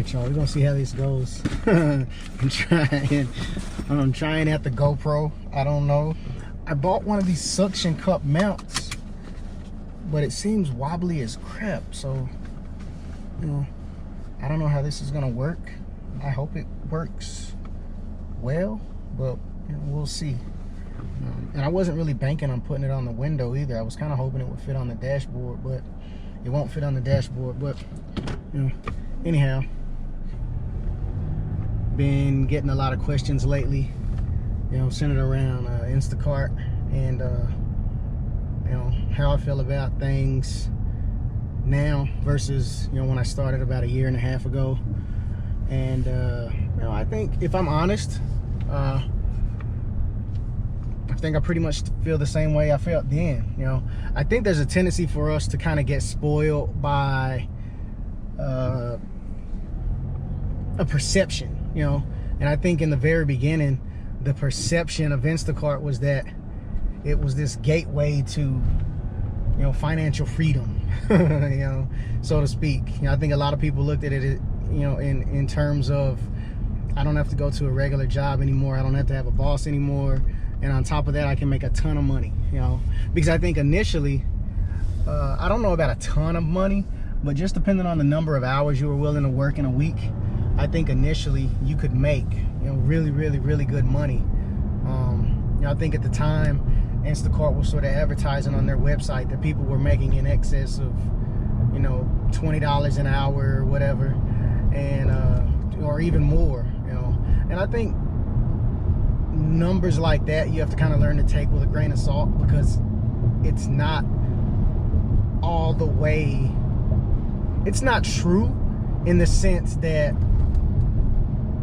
right, y'all, we're gonna see how this goes. I'm trying at the GoPro. I don't know. I bought one of these suction cup mounts, but it seems wobbly as crap. So, you know, I don't know how this is gonna work. I hope it works well, but you know, we'll see. And I wasn't really banking on putting it on the window either. I was kind of hoping it would fit on the dashboard, but it won't fit on the dashboard. But you know, anyhow, been getting a lot of questions lately, you know, centered around Instacart and you know, how I feel about things now versus, you know, when I started about 1.5 years ago. And you know, I think if I'm honest, I think I pretty much feel the same way I felt then. You know, I think there's a tendency for us to kind of get spoiled by a perception, you know. And I think in the very beginning, the perception of Instacart was that it was this gateway to, you know, financial freedom, you know, so to speak. You know, I think a lot of people looked at it, you know, in terms of, I don't have to go to a regular job anymore. I don't have to have a boss anymore. And on top of that, I can make a ton of money, you know, because I think initially, I don't know about a ton of money, but just depending on the number of hours you were willing to work in a week, I think initially you could make, you know, really good money. You know, I think at the time, Instacart was sort of advertising on their website that people were making in excess of, you know, $20 an hour or whatever, and or even more, you know. And I think numbers like that you have to kind of learn to take with a grain of salt, because it's not all the way, it's not true in the sense that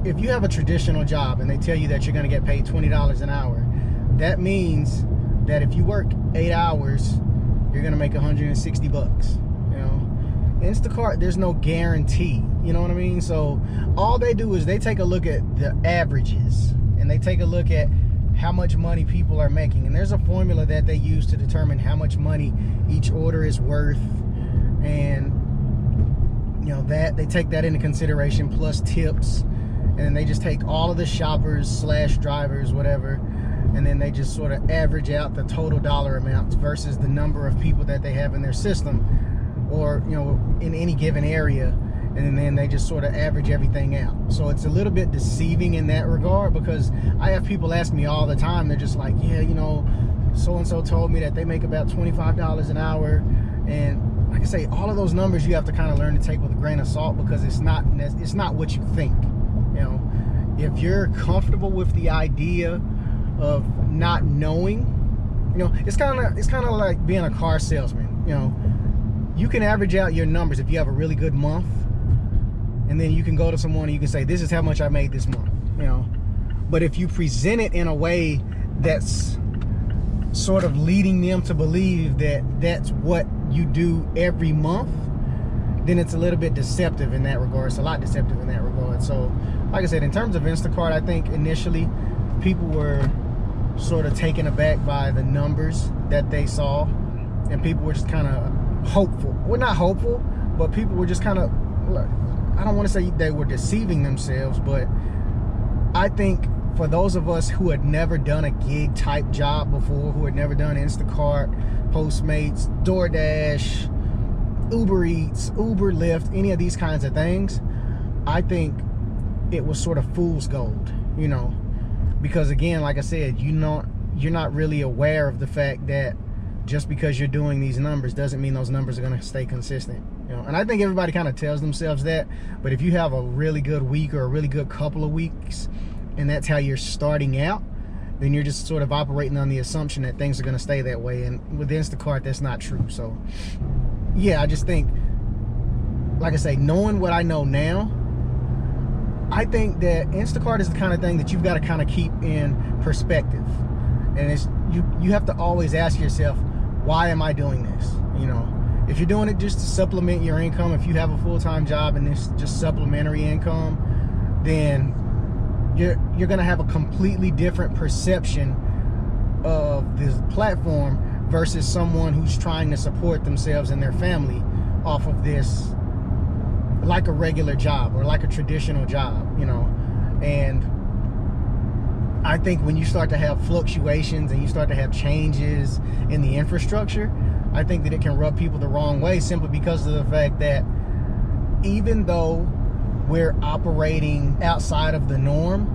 if you have a traditional job and they tell you that you're going to get paid $20 an hour, that means that if you work 8 hours, you're going to make 160 bucks, you know. Instacart, there's no guarantee, you know what I mean? So all they do is they take a look at the averages, and they take a look at how much money people are making. And there's a formula that they use to determine how much money each order is worth. And, you know, that they take that into consideration, plus tips. And then they just take all of the shoppers / drivers, whatever, and then they just sort of average out the total dollar amounts versus the number of people that they have in their system, or, you know, in any given area. And then they just sort of average everything out. So it's a little bit deceiving in that regard, because I have people ask me all the time, they're just like, yeah, you know, so-and-so told me that they make about $25 an hour. And like I say, all of those numbers you have to kind of learn to take with a grain of salt, because it's not what you think. You know, if you're comfortable with the idea of not knowing, you know, it's kind of like being a car salesman. You know, you can average out your numbers if you have a really good month, and then you can go to someone and you can say, this is how much I made this month, you know. But if you present it in a way that's sort of leading them to believe that that's what you do every month, then it's a little bit deceptive in that regard. It's a lot deceptive in that regard. So, like I said, in terms of Instacart, I think initially people were sort of taken aback by the numbers that they saw, and people were just kind of hopeful. Well, not hopeful, but people were just kind of, I don't want to say they were deceiving themselves, but I think for those of us who had never done a gig type job before, who had never done Instacart, Postmates, DoorDash, Uber Eats, Uber, Lyft, any of these kinds of things, I think it was sort of fool's gold, you know, because again, like I said, you're not really aware of the fact that just because you're doing these numbers doesn't mean those numbers are going to stay consistent, you know. And I think everybody kind of tells themselves that, but if you have a really good week or a really good couple of weeks, and that's how you're starting out, then you're just sort of operating on the assumption that things are going to stay that way. And with Instacart, that's not true. So yeah, I just think, like I say, knowing what I know now, I think that Instacart is the kind of thing that you've got to kind of keep in perspective. And it's you have to always ask yourself, why am I doing this? You know, if you're doing it just to supplement your income, if you have a full-time job and it's just supplementary income, then you're going to have a completely different perception of this platform versus someone who's trying to support themselves and their family off of this like a regular job or like a traditional job, you know. And I think when you start to have fluctuations and you start to have changes in the infrastructure, I think that it can rub people the wrong way, simply because of the fact that even though we're operating outside of the norm,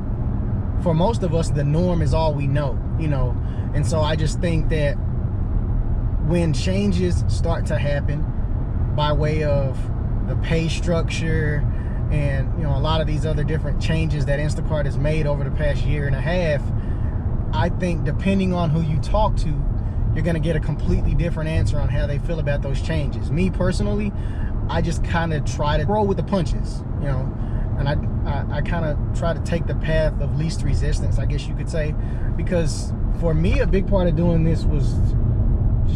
for most of us, the norm is all we know, you know. And so I just think that when changes start to happen by way of the pay structure and, you know, a lot of these other different changes that Instacart has made over the past year and a half, I think depending on who you talk to, you're going to get a completely different answer on how they feel about those changes. Me personally, I just kind of try to roll with the punches, you know, and I kind of try to take the path of least resistance, I guess you could say, because for me, a big part of doing this was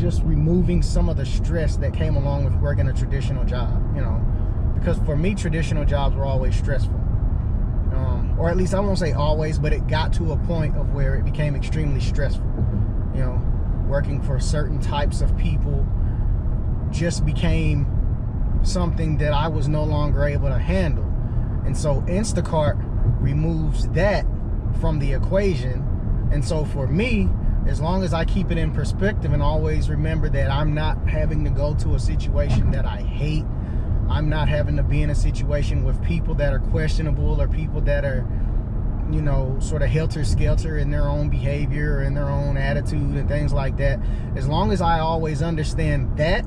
just removing some of the stress that came along with working a traditional job, you know, because for me, traditional jobs were always stressful, or at least I won't say always, but it got to a point of where it became extremely stressful, you know. Working for certain types of people just became something that I was no longer able to handle. And so Instacart removes that from the equation. And so for me, as long as I keep it in perspective and always remember that I'm not having to go to a situation that I hate, I'm not having to be in a situation with people that are questionable or people that are, you know, sort of helter-skelter in their own behavior and their own attitude and things like that. As long as I always understand that,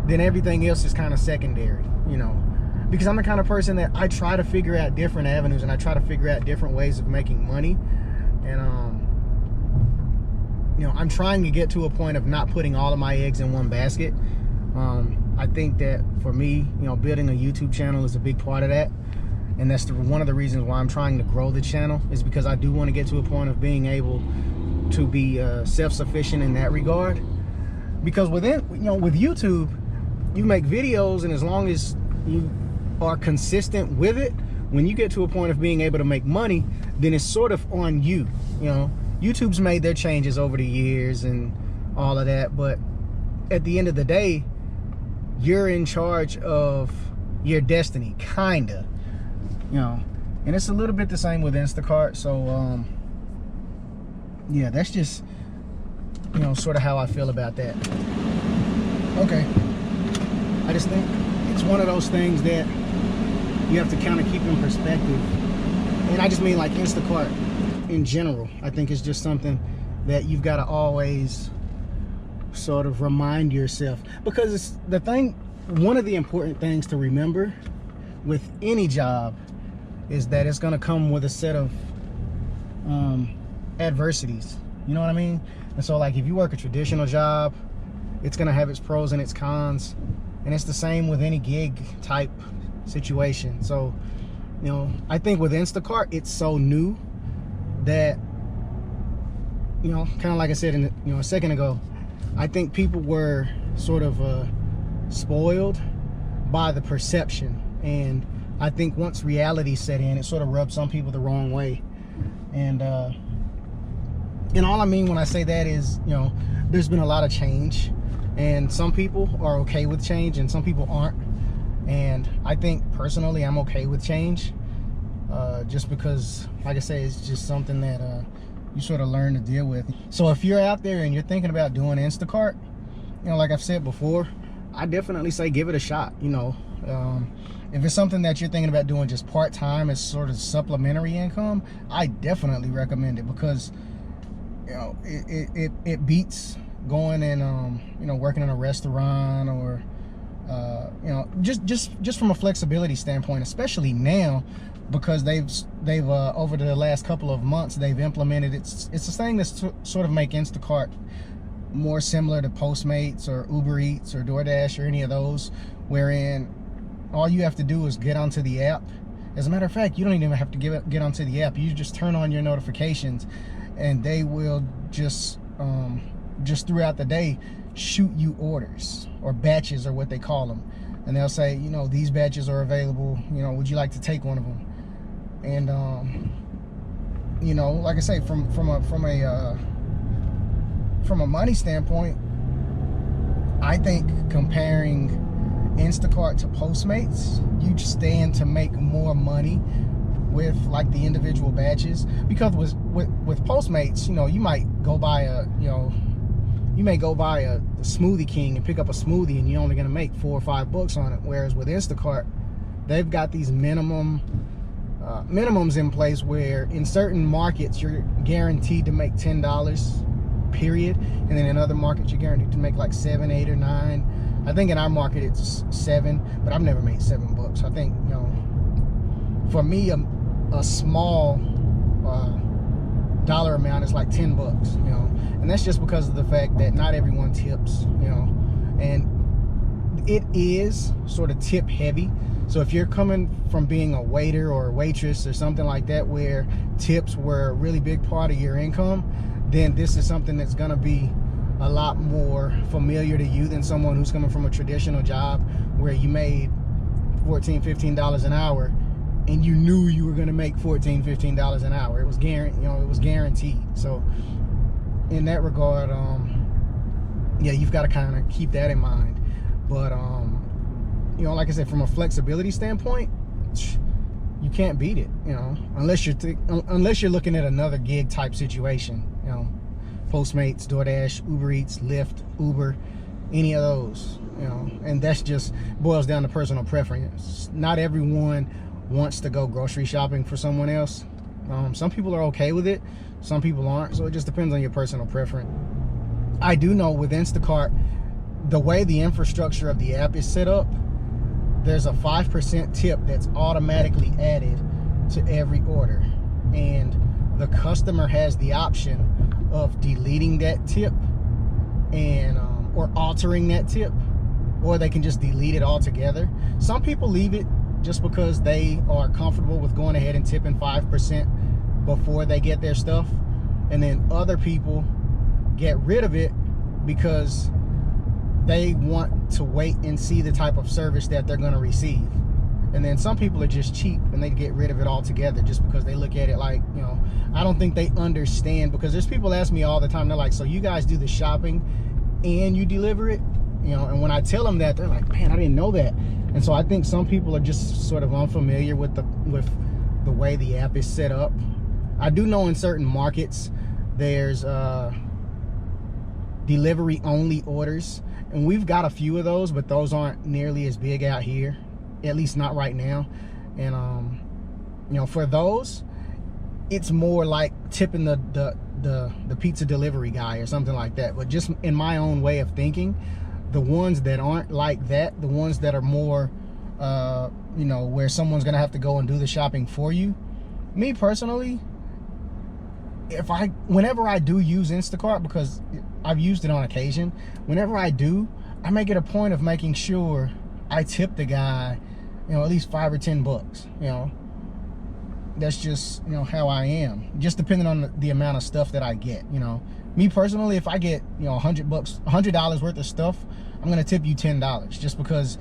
then everything else is kind of secondary, you know, because I'm the kind of person that I try to figure out different avenues and I try to figure out different ways of making money. And you know, I'm trying to get to a point of not putting all of my eggs in one basket. I think that for me, you know, building a YouTube channel is a big part of that. And that's one of the reasons why I'm trying to grow the channel, is because I do want to get to a point of being able to be self-sufficient in that regard. Because within, you know, with YouTube, you make videos, and as long as you are consistent with it, when you get to a point of being able to make money, then it's sort of on you. You know, YouTube's made their changes over the years and all of that, but at the end of the day, you're in charge of your destiny, kinda, you know. And it's a little bit the same with Instacart. So yeah, that's just, you know, sort of how I feel about that. Okay, I just think it's one of those things that you have to kind of keep in perspective. And I just mean like Instacart in general. I think it's just something that you've got to always sort of remind yourself, because it's the thing, one of the important things to remember with any job is that it's going to come with a set of adversities, you know what I mean? And so like if you work a traditional job, it's going to have its pros and its cons, and it's the same with any gig type situation. So, you know, I think with Instacart, it's so new that, you know, kind of like I said in, you know, a second ago, I think people were sort of spoiled by the perception, and I think once reality set in, it sort of rubbed some people the wrong way. And all I mean when I say that is, you know, there's been a lot of change, and some people are okay with change and some people aren't. And I think personally I'm okay with change, just because, like I say, it's just something that you sort of learn to deal with. So if you're out there and you're thinking about doing Instacart, you know, like I've said before, I definitely say give it a shot. You know, if it's something that you're thinking about doing just part-time as sort of supplementary income, I definitely recommend it, because, you know, it beats going and you know, working in a restaurant, or you know, just from a flexibility standpoint, especially now, because they've over the last couple of months they've implemented it's a thing that's sort of make Instacart more similar to Postmates or Uber Eats or DoorDash or any of those, wherein all you have to do is get onto the app. As a matter of fact, you don't even have to get onto the app. You just turn on your notifications, and they will just throughout the day shoot you orders, or batches, or what they call them, and they'll say, you know, these batches are available, you know, would you like to take one of them? And you know, like I say, from a money standpoint, I think comparing Instacart to Postmates, you stand to make more money with like the individual batches, because with Postmates, you know, you might go buy a, you may go buy a Smoothie King and pick up a smoothie and you're only gonna make $4 or $5 on it. Whereas with Instacart, they've got these minimums in place where in certain markets you're guaranteed to make $10, period, and then in other markets you're guaranteed to make like 7, 8, or 9. I think in our market it's 7, but I've never made $7. I think, you know, for me a small dollar amount is like $10, you know, and that's just because of the fact that not everyone tips, you know, and it is sort of tip heavy. So if you're coming from being a waiter or a waitress or something like that where tips were a really big part of your income, then this is something that's gonna be a lot more familiar to you than someone who's coming from a traditional job where you made $14, $15 an hour and you knew you were going to make $14, $15 an hour. It was guaranteed, you know, it was guaranteed. So in that regard, yeah, you've got to kind of keep that in mind. But you know, like I said, from a flexibility standpoint, you can't beat it, you know, unless you're looking at another gig type situation, you know, Postmates, DoorDash, Uber Eats, Lyft, Uber, any of those, you know, and that's just boils down to personal preference. Not everyone wants to go grocery shopping for someone else. Some people are okay with it, some people aren't, so it just depends on your personal preference. I do know with Instacart, the way the infrastructure of the app is set up, there's a 5% tip that's automatically added to every order, and the customer has the option of deleting that tip and or altering that tip, or they can just delete it altogether. Some people leave it just because they are comfortable with going ahead and tipping 5% before they get their stuff, and then other people get rid of it because they want to wait and see the type of service that they're going to receive. And then some people are just cheap and they get rid of it altogether just because they look at it like, you know, I don't think they understand, because there's people ask me all the time, they're like, so you guys do the shopping and you deliver it? You know, and when I tell them that, they're like, man, I didn't know that. And so I think some people are just sort of unfamiliar with the way the app is set up. I do know in certain markets there's delivery only orders, and we've got a few of those, but those aren't nearly as big out here, at least not right now. And you know, for those, it's more like tipping the pizza delivery guy or something like that. But just in my own way of thinking, the ones that aren't like that, the ones that are more you know, where someone's gonna have to go and do the shopping for you, me personally, whenever I do use Instacart, because I've used it on occasion, whenever I do, I make it a point of making sure I tip the guy, you know, at least $5 or $10, you know. That's just, you know, how I am, just depending on the amount of stuff that I get. You know, me personally, if I get, you know, $100 worth of stuff, I'm gonna tip you $10, just because,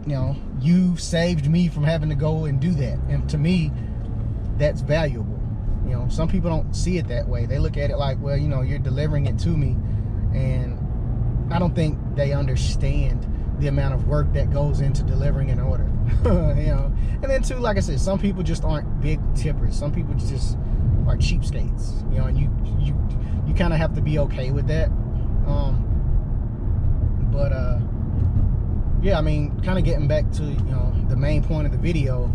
you know, you saved me from having to go and do that, and to me, that's valuable. You know, some people don't see it that way. They look at it like, well, you know, you're delivering it to me, and I don't think they understand the amount of work that goes into delivering an order. You know, and then too, like I said, some people just aren't big tippers. Some people just are cheapskates. You know, and you kind of have to be okay with that. Yeah, I mean, kind of getting back to, you know, the main point of the video,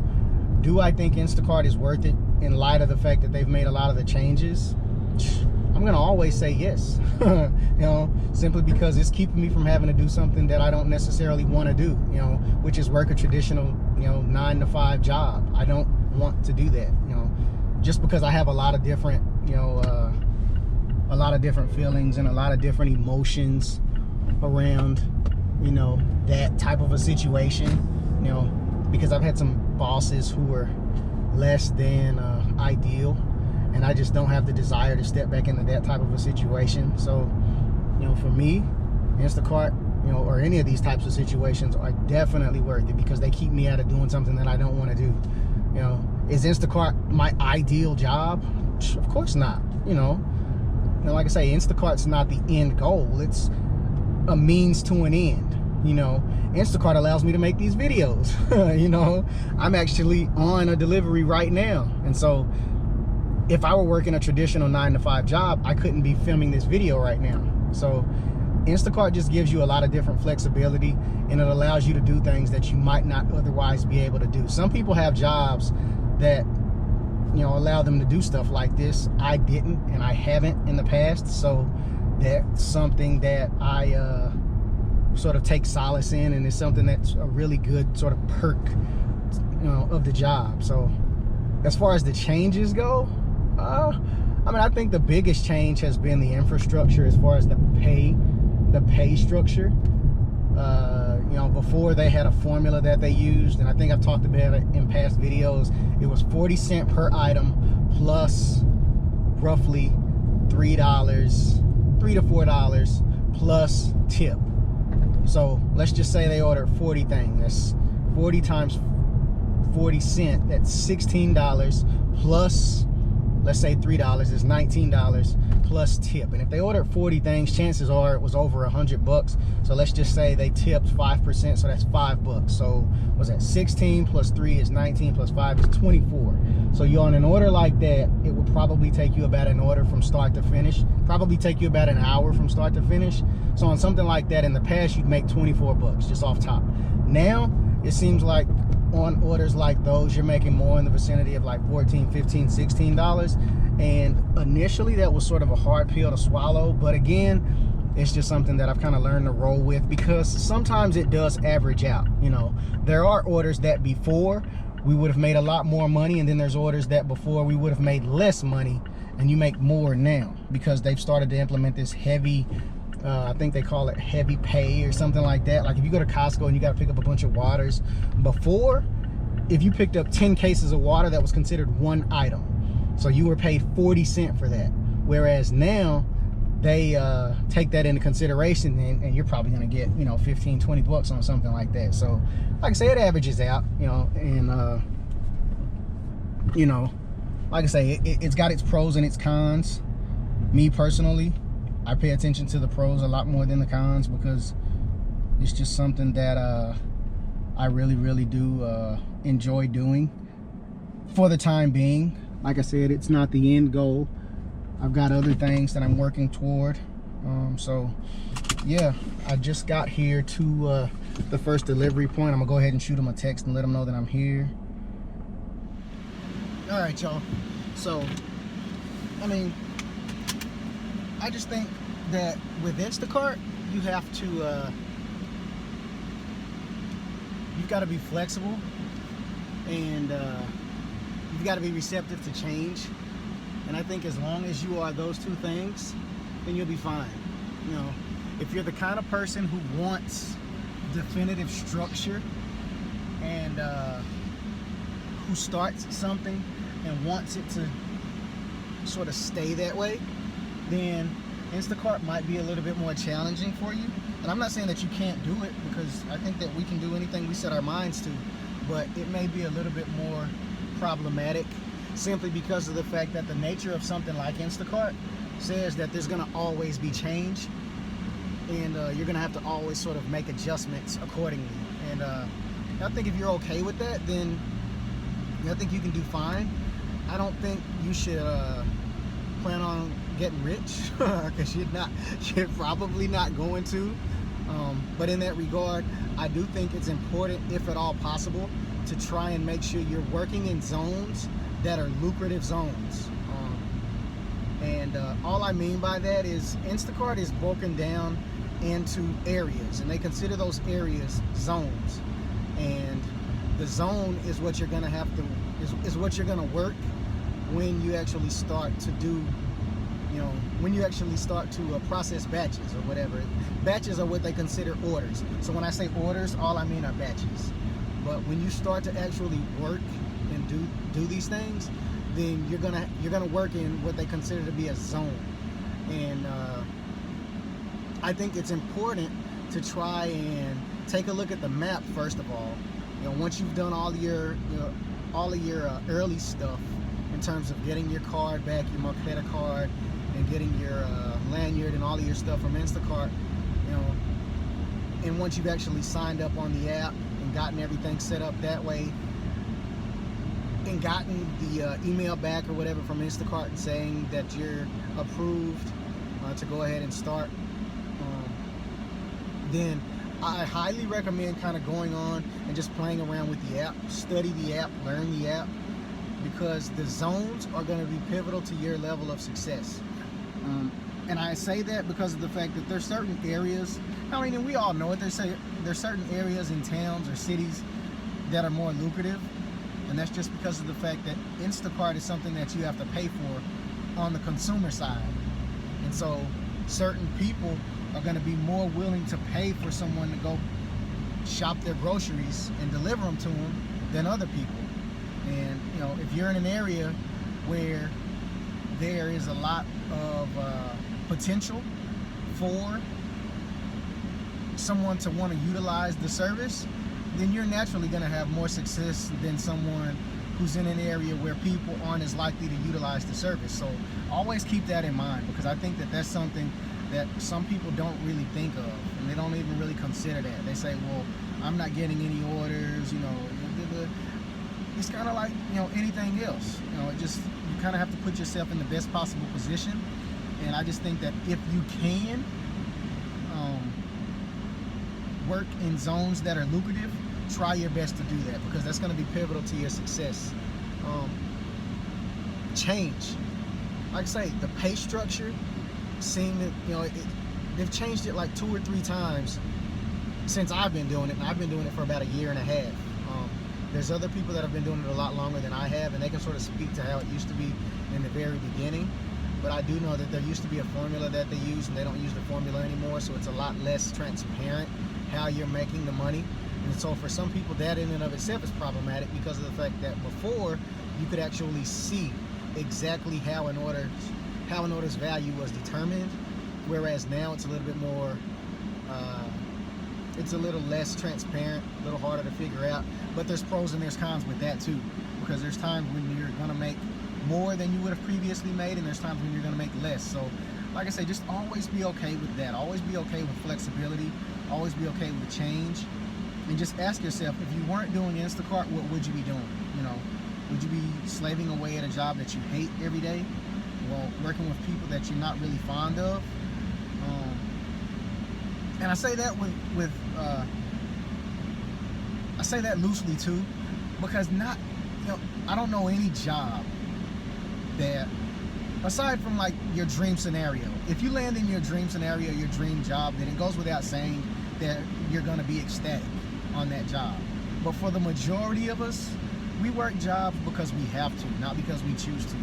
do I think Instacart is worth it in light of the fact that they've made a lot of the changes? I'm gonna always say yes. You know, simply because it's keeping me from having to do something that I don't necessarily want to do, you know, which is work a traditional, you know, 9-to-5 job. I don't want to do that, you know, just because I have a lot of different, you know, a lot of different feelings and a lot of different emotions around, you know, that type of a situation, you know, because I've had some bosses who were less than ideal, and I just don't have the desire to step back into that type of a situation. So, you know, for me, Instacart, you know, or any of these types of situations are definitely worth it, because they keep me out of doing something that I don't want to do. You know, is Instacart my ideal job? Of course not. You know, like I say, Instacart's not the end goal. It's a means to an end. you know, Instacart allows me to make these videos. You know, I'm actually on a delivery right now. And so if I were working a traditional 9-to-5 job, I couldn't be filming this video right now. So Instacart just gives you a lot of different flexibility, and it allows you to do things that you might not otherwise be able to do. Some people have jobs that, you know, allow them to do stuff like this. I didn't, and I haven't in the past. So that's something that I sort of take solace in, and it's something that's a really good sort of perk, you know, of the job. So as far as the changes go, I mean, I think the biggest change has been the infrastructure as far as the pay structure. You know, before they had a formula that they used, and I think I've talked about it in past videos. It was 40 cents per item plus roughly $3 to $4 plus tip. So let's just say they ordered 40 things. That's 40 times 40 cents. That's $16 plus, let's say $3 is $19 plus tip. And if they ordered 40 things, chances are it was over $100. So let's just say they tipped 5%, so that's $5. So what's that? 16 plus 3 is 19 plus 5 is 24. So you're on an order like that, it would probably take you about an order from start to finish. Probably take you about an hour from start to finish. So on something like that in the past, you'd make $24 just off top. Now it seems like on orders like those, you're making more in the vicinity of like $14, $15, $16. And initially that was sort of a hard pill to swallow, but again, it's just something that I've kind of learned to roll with, because sometimes it does average out. You know, there are orders that before we would have made a lot more money, and then there's orders that before we would have made less money and you make more now, because they've started to implement this heavy, I think they call it heavy pay or something like that. Like if you go to Costco and you got to pick up a bunch of waters, before, if you picked up 10 cases of water, that was considered one item. So you were paid 40 cents for that. Whereas now they take that into consideration, and you're probably gonna get, you know, 15, 20 bucks on something like that. So like I say, it averages out, you know, and you know, like I say, it's got its pros and its cons. Me personally, I pay attention to the pros a lot more than the cons, because it's just something that I really do enjoy doing for the time being. Like I said, it's not the end goal. I've got other things that I'm working toward. So yeah, I just got here to the first delivery point. I'm gonna go ahead and shoot them a text and let them know that I'm here. All right, y'all. So, I mean, I just think that with Instacart, you have to, you've got to be flexible, and you've got to be receptive to change. And I think as long as you are those two things, then you'll be fine. You know, if you're the kind of person who wants definitive structure, and who starts something and wants it to sort of stay that way, then Instacart might be a little bit more challenging for you. And I'm not saying that you can't do it, because I think that we can do anything we set our minds to, but it may be a little bit more problematic, simply because of the fact that the nature of something like Instacart says that there's gonna always be change, and you're gonna have to always sort of make adjustments accordingly. And I think if you're okay with that, then I think you can do fine. I don't think you should plan on getting rich, because you're probably not going to. But in that regard, I do think it's important, if at all possible, to try and make sure you're working in zones that are lucrative zones. And all I mean by that is Instacart is broken down into areas, and they consider those areas zones. And the zone is what you're gonna have to, is what you're gonna work when you actually start to do, you know, when you actually start to process batches or whatever. Batches are what they consider orders. So when I say orders, all I mean are batches. But when you start to actually work and do these things, then you're gonna work in what they consider to be a zone. And I think it's important to try and take a look at the map first of all. You know, once you've done all of your early stuff in terms of getting your card back, your Marquetta card, and getting your lanyard and all of your stuff from Instacart, you know, And once you've actually signed up on the app and gotten everything set up that way, and gotten the email back or whatever from Instacart and saying that you're approved to go ahead and start, then I highly recommend kind of going on and just playing around with the app, study the app, learn the app, because the zones are going to be pivotal to your level of success. And I say that because of the fact that there's certain areas, I mean, we all know it, there's certain areas in towns or cities that are more lucrative, and that's just because of the fact that Instacart is something that you have to pay for on the consumer side. And so certain people are going to be more willing to pay for someone to go shop their groceries and deliver them to them than other people. And you know, if you're in an area where there is a lot of potential for someone to want to utilize the service, then you're naturally going to have more success than someone who's in an area where people aren't as likely to utilize the service. So always keep that in mind, because I think that that's something that some people don't really think of, and they don't even really consider that. They say, well, I'm not getting any orders, you know. It's kind of like, you know, anything else. You know, it just, you kind of have to put yourself in the best possible position. And I just think that if you can work in zones that are lucrative, try your best to do that, because that's going to be pivotal to your success. Change, like I say, the pay structure seemed that, you know, they've changed it like 2 or 3 times since I've been doing it, and I've been doing it for about 1.5 years. There's other people that have been doing it a lot longer than I have, and they can sort of speak to how it used to be in the very beginning. But I do know that there used to be a formula that they use, and they don't use the formula anymore, so it's a lot less transparent how you're making the money. And so for some people, that in and of itself is problematic, because of the fact that before you could actually see exactly how an order's value was determined, whereas now it's a little bit more it's a little less transparent, a little harder to figure out. But there's pros and there's cons with that too, because there's times when you're going to make more than you would have previously made, and there's times when you're going to make less. So like I say, just always be okay with that. Always be okay with flexibility. Always be okay with change. And just ask yourself, if you weren't doing Instacart, what would you be doing? You know, would you be slaving away at a job that you hate every day? Well, working with people that you're not really fond of? And I say that I say that loosely too, because not, you know, I don't know any job that, aside from like your dream scenario, if you land in your dream scenario, your dream job, then it goes without saying that you're going to be ecstatic on that job. But for the majority of us, we work jobs because we have to, not because we choose to.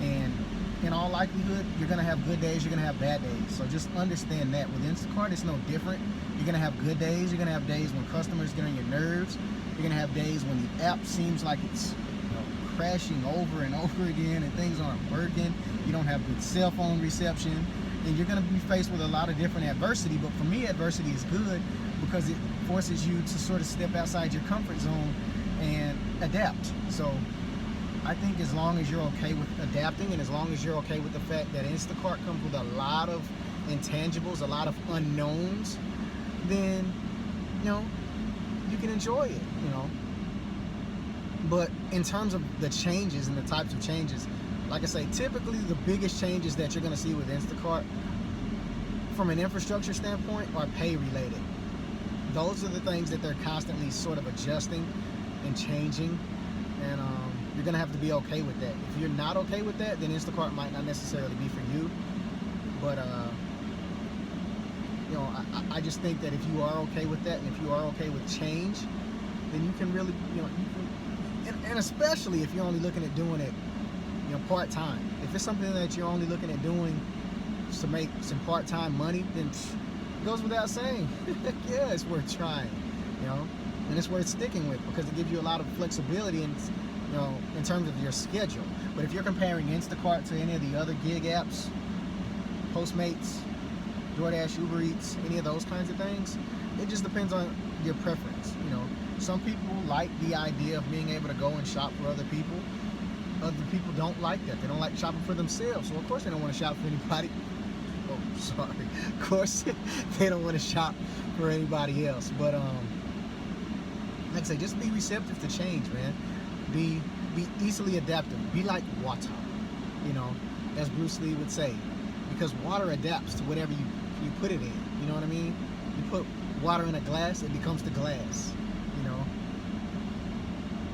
And in all likelihood, you're going to have good days, you're going to have bad days. So just understand that. With Instacart, it's no different. You're going to have good days. You're going to have days when customers get on your nerves. You're going to have days when the app seems like it's, you know, crashing over and over again, and things aren't working. You don't have good cell phone reception. And you're going to be faced with a lot of different adversity. But for me, adversity is good, because it forces you to sort of step outside your comfort zone and adapt. So I think as long as you're okay with adapting, and as long as you're okay with the fact that Instacart comes with a lot of intangibles, a lot of unknowns, then, you know, you can enjoy it, you know. But in terms of the changes and the types of changes, like I say, typically the biggest changes that you're going to see with Instacart from an infrastructure standpoint are pay related. Those are the things that they're constantly sort of adjusting and changing, and you're going to have to be okay with that. If you're not okay with that, then Instacart might not necessarily be for you. But you know, I just think that if you are okay with that, and if you are okay with change, then you can really, you know, and especially if you're only looking at doing it, you know, part-time. If it's something that you're only looking at doing to make some part-time money, then it goes without saying, yeah, it's worth trying, you know, and it's worth sticking with, because it gives you a lot of flexibility and, you know, in terms of your schedule. But if you're comparing Instacart to any of the other gig apps, Postmates, DoorDash, Uber Eats, any of those kinds of things, it just depends on your preference. You know, some people like the idea of being able to go and shop for other people. Other people don't like that. They don't like shopping for themselves. So of course they don't want to shop for anybody. Oh, sorry. Of course, they don't want to shop for anybody else. But like I say, just be receptive to change, man. Be easily adaptive. Be like water, you know, as Bruce Lee would say, because water adapts to whatever you put it in. You know what I mean? You put water in a glass, it becomes the glass. You know,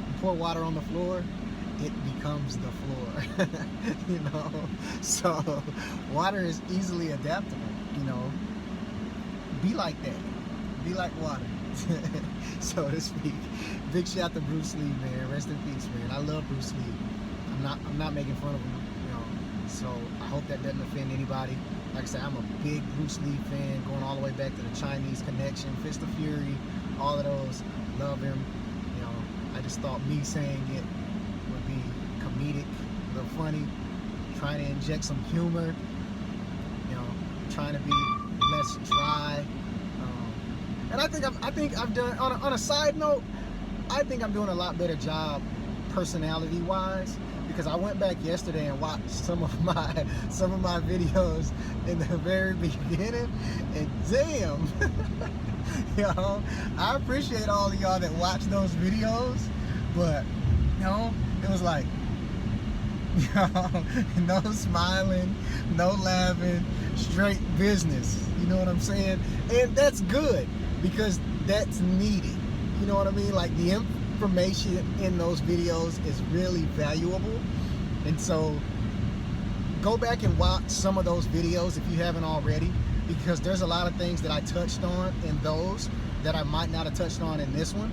you pour water on the floor, it becomes the floor. You know, so water is easily adaptable. You know, be like that. Be like water, so to speak. Big shout to Bruce Lee, man. Rest in peace, man. I love Bruce Lee. I'm not making fun of him, you know. So I hope that doesn't offend anybody. Like I said, I'm a big Bruce Lee fan, going all the way back to the Chinese Connection, Fist of Fury, all of those. Love him. You know, I just thought me saying it would be comedic, a little funny, trying to inject some humor. You know, trying to be less dry. And I think I've done, on a side note, I think I'm doing a lot better job personality-wise, because I went back yesterday and watched some of my videos in the very beginning, and damn, yo, I appreciate all of y'all that watch those videos, but you know, it was like, no smiling, no laughing, straight business. You know what I'm saying? And that's good, because that's needed. You know what I mean? Like, the information in those videos is really valuable. And so go back and watch some of those videos if you haven't already, because there's a lot of things that I touched on in those that I might not have touched on in this one.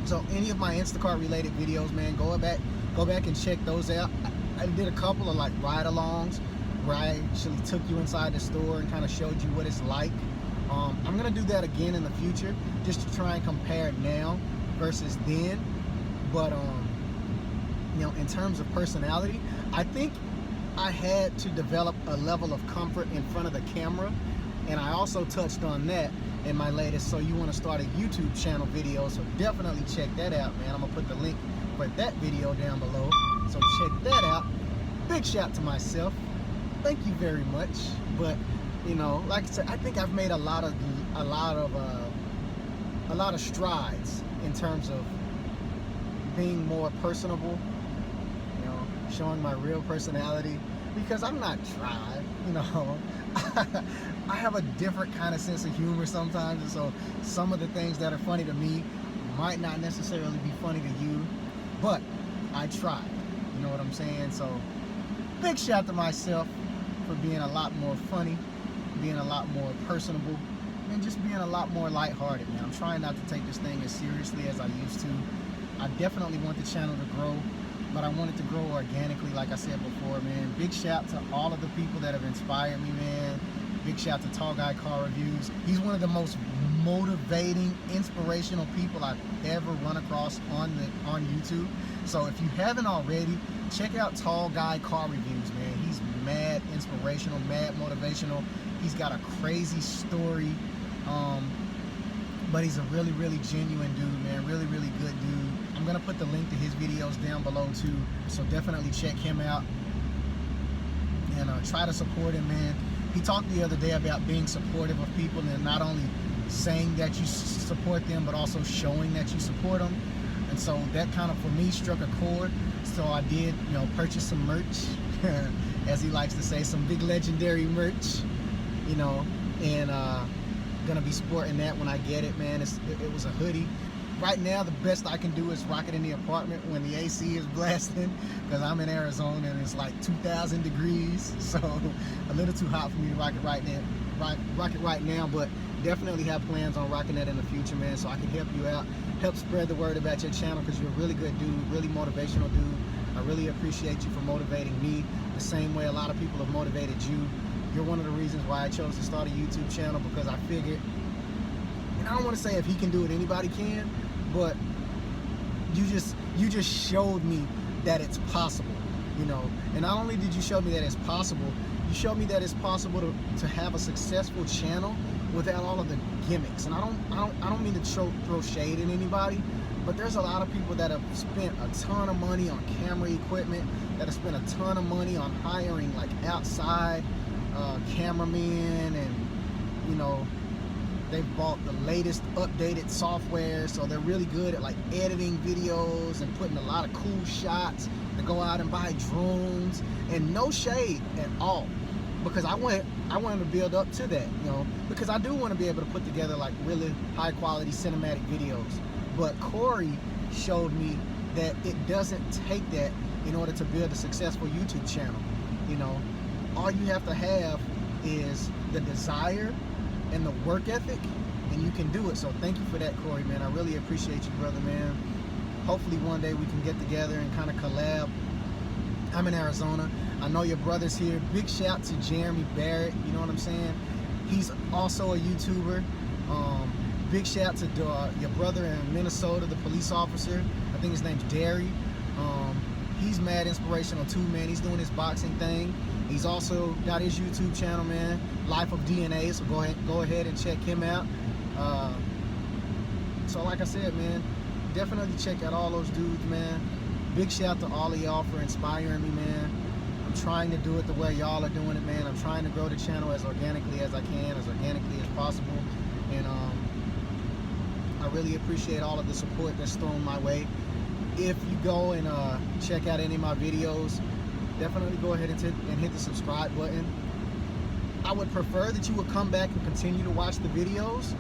So any of my Instacart related videos, man, go back and check those out. I did a couple of like ride-alongs where I actually took you inside the store and kind of showed you what it's like. I'm gonna do that again in the future, just to try and compare now versus then. But you know, in terms of personality, I think I had to develop a level of comfort in front of the camera, and I also touched on that in my latest So You Want to Start a YouTube Channel video, so definitely check that out, man. I'm gonna put the link for that video down below, so check that out. Big shout to myself, thank you very much. But you know, like I said, I think I've made a lot of strides in terms of being more personable, you know, showing my real personality, because I'm not dry, you know. I have a different kind of sense of humor sometimes, and so some of the things that are funny to me might not necessarily be funny to you, but I try, you know what I'm saying? So big shout to myself for being a lot more funny, being a lot more personable, and just being a lot more lighthearted, man. I'm trying not to take this thing as seriously as I used to. I definitely want the channel to grow, but I want it to grow organically, like I said before, man. Big shout to all of the people that have inspired me, man. Big shout to Tall Guy Car Reviews. He's one of the most motivating, inspirational people I've ever run across on YouTube. So if you haven't already, check out Tall Guy Car Reviews, man. He's mad inspirational, mad motivational. He's got a crazy story, but he's a really, really genuine dude, man. Really, really good dude. I'm gonna put the link to his videos down below too, so definitely check him out and try to support him, man. He talked the other day about being supportive of people, and not only saying that you support them, but also showing that you support them. And so that kind of, for me, struck a chord. So I did, you know, purchase some merch, as he likes to say, some big legendary merch, you know, and gonna be sporting that when I get it, man. It was a hoodie. Right now, the best I can do is rock it in the apartment when the AC is blasting, because I'm in Arizona and it's like 2,000 degrees, so a little too hot for me to rock it right now, but definitely have plans on rocking that in the future, man, so I can help you out, help spread the word about your channel, because you're a really good dude, really motivational dude. I really appreciate you for motivating me the same way a lot of people have motivated you. You're one of the reasons why I chose to start a YouTube channel, because I figured, and I don't want to say if he can do it, anybody can, but you just showed me that it's possible, you know. And not only did you show me that it's possible, you showed me that it's possible to have a successful channel without all of the gimmicks. And I don't mean to throw shade at anybody, but there's a lot of people that have spent a ton of money on camera equipment, that have spent a ton of money on hiring like outside cameramen, and you know, they've bought the latest updated software, so they're really good at like editing videos and putting a lot of cool shots. They go out and buy drones, and no shade at all, because I want to build up to that, you know, because I do want to be able to put together like really high quality cinematic videos. But Corey showed me that it doesn't take that in order to build a successful YouTube channel. You know, all you have to have is the desire and the work ethic, and you can do it. So thank you for that, Corey, man. I really appreciate you, brother, man. Hopefully one day we can get together and kind of collab. I'm in Arizona. I know your brother's here. Big shout to Jeremy Barrett, you know what I'm saying? He's also a YouTuber. Big shout to your brother in Minnesota, the police officer. I think his name's Derry. He's mad inspirational too, man. He's doing his boxing thing. He's also got his YouTube channel, man, Life of DNA. So go ahead and check him out. So like I said, man, definitely check out all those dudes, man. Big shout to all of y'all for inspiring me, man. I'm trying to do it the way y'all are doing it, man. I'm trying to grow the channel as organically as I can, as organically as possible. And I really appreciate all of the support that's thrown my way. If you go and check out any of my videos, definitely go ahead and hit the subscribe button. I would prefer that you would come back and continue to watch the videos,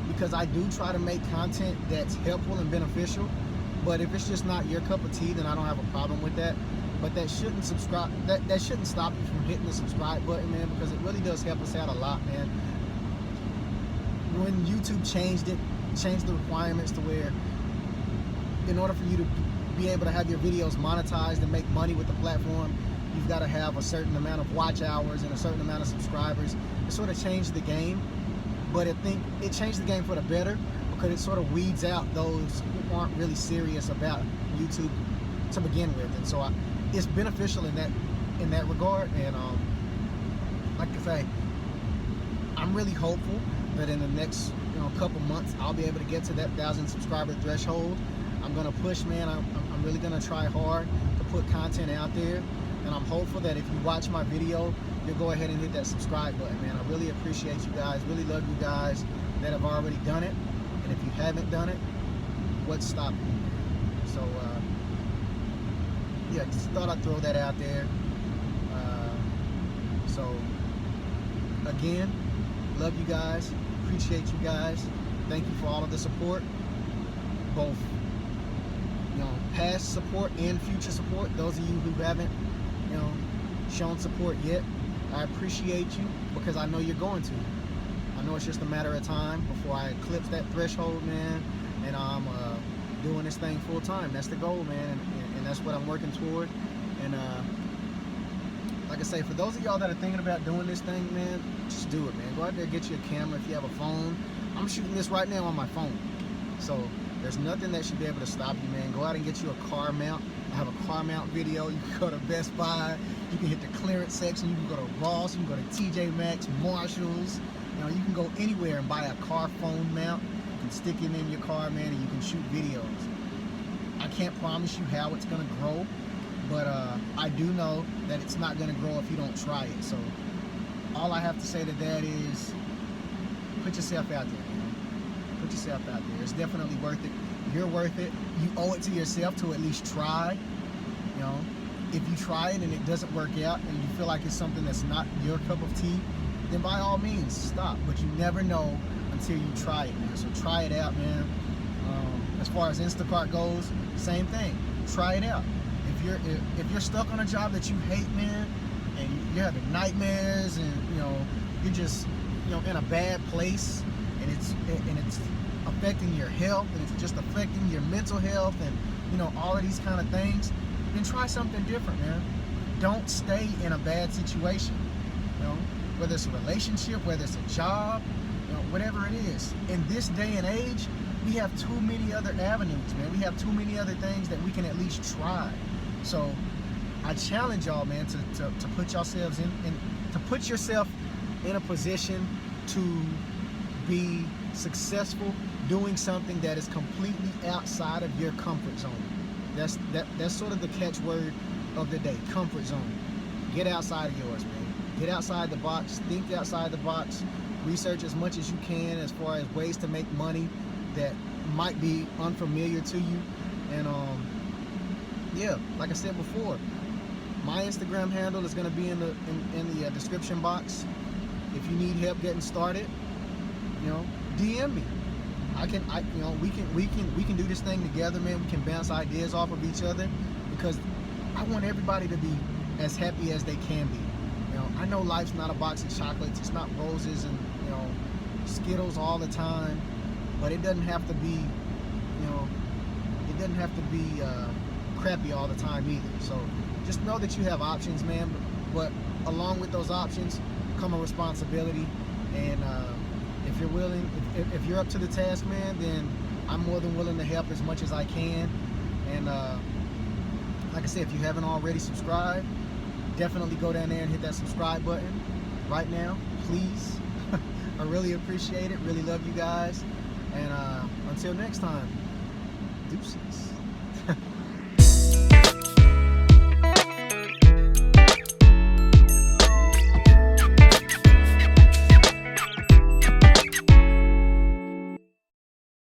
because I do try to make content that's helpful and beneficial. But if it's just not your cup of tea, then I don't have a problem with that. But that shouldn't that shouldn't stop you from hitting the subscribe button, man, because it really does help us out a lot, man. When YouTube changed the requirements to where, in order for you to be able to have your videos monetized and make money with the platform, you've got to have a certain amount of watch hours and a certain amount of subscribers. It sort of changed the game, but I think it changed the game for the better, because it sort of weeds out those who aren't really serious about YouTube to begin with. And so it's beneficial in that regard. And like I say, I'm really hopeful that in the next couple months I'll be able to get to that 1,000 subscriber threshold. I'm gonna push, man. I'm really gonna try hard to put content out there, and I'm hopeful that if you watch my video, you'll go ahead and hit that subscribe button, man. I really appreciate you guys. Really love you guys that have already done it, and if you haven't done it, what's stopping you? So yeah, just thought I'd throw that out there. So again, love you guys. Appreciate you guys. Thank you for all of the support, both past support and future support. Those of you who haven't shown support yet, I appreciate you, because I know you're going to. I know it's just a matter of time before I eclipse that threshold, man, and I'm doing this thing full time. That's the goal, man, and that's what I'm working toward. And like I say, for those of y'all that are thinking about doing this thing, man, just do it, man. Go out there, get you a camera if you have a phone. I'm shooting this right now on my phone, so there's nothing that should be able to stop you, man. Go out and get you a car mount. I have a car mount video. You can go to Best Buy. You can hit the clearance section. You can go to Ross. You can go to TJ Maxx, Marshalls. You can go anywhere and buy a car phone mount. You can stick it in your car, man, and you can shoot videos. I can't promise you how it's going to grow, but I do know that it's not going to grow if you don't try it. So all I have to say to that is put yourself out there, man. Put yourself out there. It's definitely worth it. You're worth it. You owe it to yourself to at least try. If you try it and it doesn't work out and you feel like it's something that's not your cup of tea, then by all means stop. But you never know until you try it, man. So try it out, man. As far as Instacart goes, same thing. Try it out. If you're stuck on a job that you hate, man, and you're having nightmares, and you're just in a bad place, and it's affecting your health, and it's just affecting your mental health, and all of these kind of things, then try something different, man. Don't stay in a bad situation. Whether it's a relationship, whether it's a job, whatever it is. In this day and age, we have too many other avenues, man. We have too many other things that we can at least try. So I challenge y'all, man, to put yourselves to put yourself in a position to be successful doing something that is completely outside of your comfort zone. That's sort of the catchword of the day: comfort zone. Get outside of yours, man. Get outside the box, think outside the box, research as much as you can as far as ways to make money that might be unfamiliar to you. And yeah, like I said before, my Instagram handle is going to be in the description box. If you need help getting started, DM me. We can do this thing together, man. We can bounce ideas off of each other, because I want everybody to be as happy as they can be. I know life's not a box of chocolates. It's not roses and Skittles all the time, but it doesn't have to be, crappy all the time either. So just know that you have options, man. But along with those options come a responsibility. And if you're willing, if you're up to the task, man, then I'm more than willing to help as much as I can. And like I said, if you haven't already subscribed, definitely go down there and hit that subscribe button right now, please. I really appreciate it. Really love you guys. And until next time, deuces.